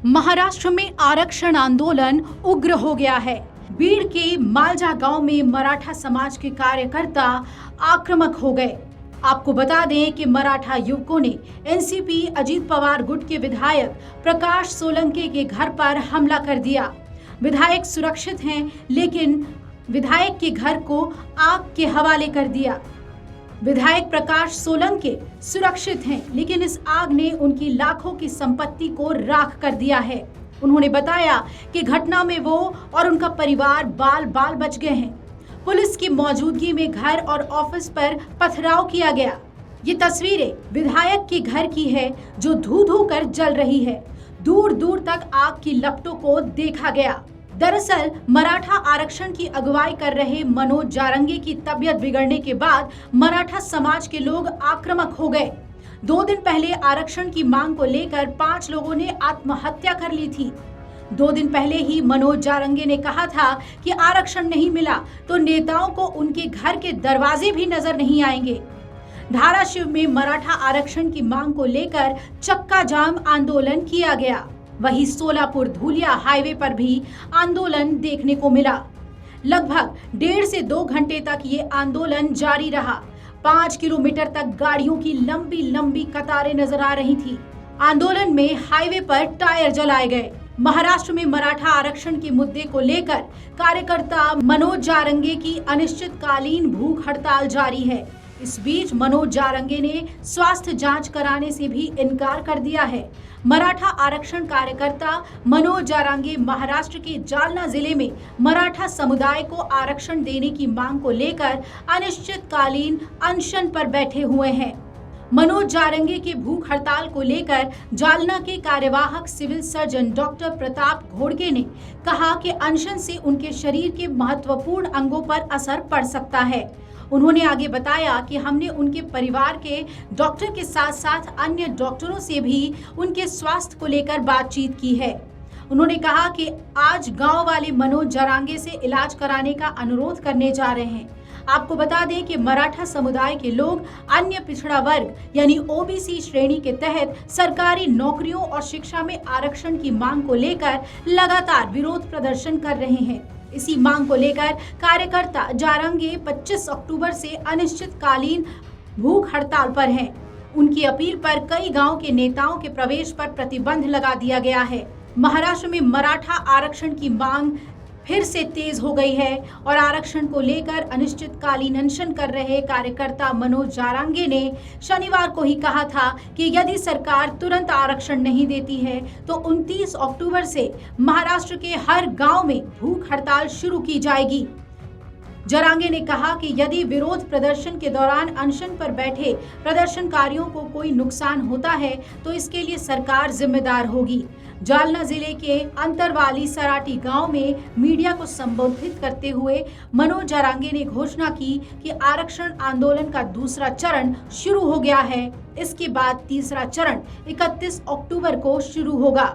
महाराष्ट्र में आरक्षण आंदोलन उग्र हो गया है। बीड़ के मालजा गांव में मराठा समाज के कार्यकर्ता आक्रामक हो गए। आपको बता दें कि मराठा युवकों ने एनसीपी अजीत पवार गुट के विधायक प्रकाश सोलंकी के घर पर हमला कर दिया। विधायक सुरक्षित हैं, लेकिन विधायक के घर को आग के हवाले कर दिया। विधायक प्रकाश सोलंकी सुरक्षित हैं, लेकिन इस आग ने उनकी लाखों की संपत्ति को राख कर दिया है। उन्होंने बताया कि घटना में वो और उनका परिवार बाल बाल बच गए हैं। पुलिस की मौजूदगी में घर और ऑफिस पर पथराव किया गया। ये तस्वीरें विधायक के घर की है, जो धू धू कर जल रही है। दूर दूर तक आग की लपटों को देखा गया। दरअसल मराठा आरक्षण की अगुवाई कर रहे मनोज जारंगी की तबीयत बिगड़ने के बाद मराठा समाज के लोग आक्रामक हो गए। 2 दिन पहले आरक्षण की मांग को लेकर 5 लोगों ने आत्महत्या कर ली थी। 2 दिन पहले ही मनोज जारंगी ने कहा था कि आरक्षण नहीं मिला तो नेताओं को उनके घर के दरवाजे भी नजर नहीं आएंगे। धाराशिव में मराठा आरक्षण की मांग को लेकर चक्का जाम आंदोलन किया गया। वहीं सोलापुर धुलिया हाईवे पर भी आंदोलन देखने को मिला। लगभग 1.5 से 2 घंटे तक ये आंदोलन जारी रहा। 5 किलोमीटर तक गाड़ियों की लंबी लंबी कतारें नजर आ रही थी। आंदोलन में हाईवे पर टायर जलाए गए। महाराष्ट्र में मराठा आरक्षण के मुद्दे को लेकर कार्यकर्ता मनोज जारंगी की अनिश्चितकालीन भूख हड़ताल जारी है। इस बीच मनोज जारंगी ने स्वास्थ्य जांच कराने से भी इनकार कर दिया है। मराठा आरक्षण कार्यकर्ता मनोज जारंगी महाराष्ट्र के जालना जिले में मराठा समुदाय को आरक्षण देने की मांग को लेकर अनिश्चितकालीन अनशन पर बैठे हुए हैं। मनोज जारंगी की भूख हड़ताल को लेकर जालना के कार्यवाहक सिविल सर्जन डॉक्टर प्रताप घोड़के ने कहा कि अनशन से उनके शरीर के महत्वपूर्ण अंगों पर असर पड़ सकता है। उन्होंने आगे बताया कि हमने उनके परिवार के डॉक्टर के साथ साथ अन्य डॉक्टरों से भी उनके स्वास्थ्य को लेकर बातचीत की है। उन्होंने कहा कि आज गांव वाले मनोज जारंगी से इलाज कराने का अनुरोध करने जा रहे हैं। आपको बता दें कि मराठा समुदाय के लोग अन्य पिछड़ा वर्ग यानी ओबीसी श्रेणी के तहत सरकारी नौकरियों और शिक्षा में आरक्षण की मांग को लेकर लगातार विरोध प्रदर्शन कर रहे हैं। इसी मांग को लेकर कार्यकर्ता जारंगी 25 अक्टूबर से अनिश्चितकालीन भूख हड़ताल पर हैं। उनकी अपील पर कई गांव के नेताओं के प्रवेश पर प्रतिबंध लगा दिया गया है। महाराष्ट्र में मराठा आरक्षण की मांग फिर से तेज हो गई है और आरक्षण को लेकर अनिश्चितकालीन अनशन कर रहे कार्यकर्ता मनोज जारंगी ने शनिवार को ही कहा था कि यदि सरकार तुरंत आरक्षण नहीं देती है तो 29 अक्टूबर से महाराष्ट्र के हर गांव में भूख हड़ताल शुरू की जाएगी। जारंगी ने कहा कि यदि विरोध प्रदर्शन के दौरान अनशन पर बैठे प्रदर्शनकारियों को कोई नुकसान होता है तो इसके लिए सरकार जिम्मेदार होगी। जालना जिले के अंतरवाली सराटी गांव में मीडिया को संबोधित करते हुए मनोज जारंगी ने घोषणा की कि आरक्षण आंदोलन का दूसरा चरण शुरू हो गया है। इसके बाद तीसरा चरण 31 अक्टूबर को शुरू होगा।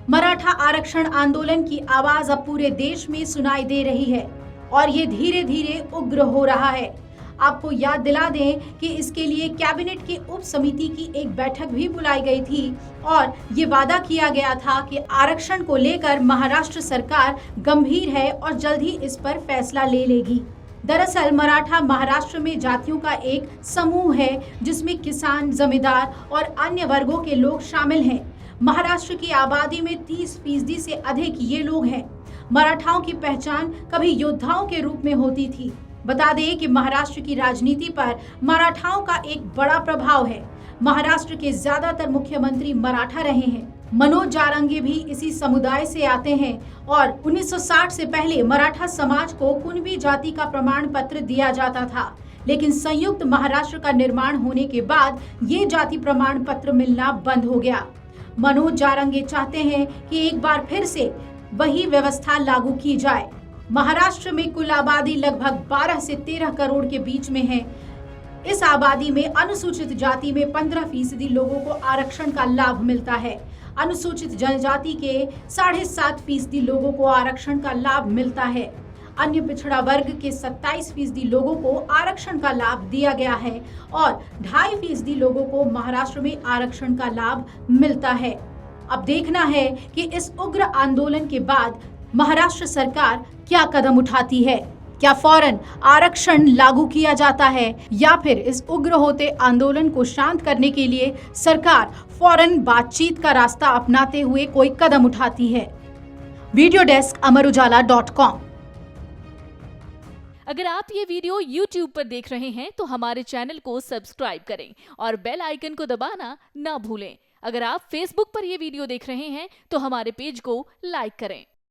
मराठा आरक्षण आंदोलन की आवाज अब पूरे देश में सुनाई दे रही है और ये धीरे धीरे उग्र हो रहा है। आपको याद दिला दें कि इसके लिए कैबिनेट की उप समिति की एक बैठक भी बुलाई गई थी और ये वादा किया गया था कि आरक्षण को लेकर महाराष्ट्र सरकार गंभीर है और जल्द ही इस पर फैसला ले लेगी। दरअसल मराठा महाराष्ट्र में जातियों का एक समूह है जिसमें किसान, जमींदार और अन्य वर्गों के लोग शामिल हैं। महाराष्ट्र की आबादी में 30% से अधिक ये लोग हैं। मराठाओं की पहचान कभी योद्धाओं के रूप में होती थी। बता दें कि महाराष्ट्र की राजनीति पर मराठाओं का एक बड़ा प्रभाव है। महाराष्ट्र के ज्यादातर मुख्यमंत्री मराठा रहे हैं। मनोज जारंगी भी इसी समुदाय से आते हैं और 1960 से पहले मराठा समाज को कुणबी जाति का प्रमाण पत्र दिया जाता था, लेकिन संयुक्त महाराष्ट्र का निर्माण होने के बाद ये जाति प्रमाण पत्र मिलना बंद हो गया। मनोज जारंगी चाहते हैं कि एक बार फिर से वही व्यवस्था लागू की जाए। महाराष्ट्र में कुल आबादी लगभग 12 से 13 करोड़ के बीच में है। इस आबादी में अनुसूचित जाति में 15% लोगों को आरक्षण का लाभ मिलता है। अनुसूचित जनजाति के 7.5% लोगों को आरक्षण का लाभ मिलता है। अन्य पिछड़ा वर्ग के 27% लोगों को आरक्षण का लाभ दिया गया है और 2.5% लोगों को महाराष्ट्र में आरक्षण का लाभ मिलता है। अब देखना है कि इस उग्र आंदोलन के बाद महाराष्ट्र सरकार क्या कदम उठाती है। क्या फौरन आरक्षण लागू किया जाता है या फिर इस उग्र होते आंदोलन को शांत करने के लिए सरकार फौरन बातचीत का रास्ता अपनाते हुए कोई कदम उठाती है। Video desk amarujala.com। अगर आप ये वीडियो YouTube पर देख रहे हैं तो हमारे चैनल को सब्सक्राइब करें और बेल आइकन को दबाना ना भूलें। अगर आप Facebook पर ये वीडियो देख रहे हैं तो हमारे पेज को लाइक करें।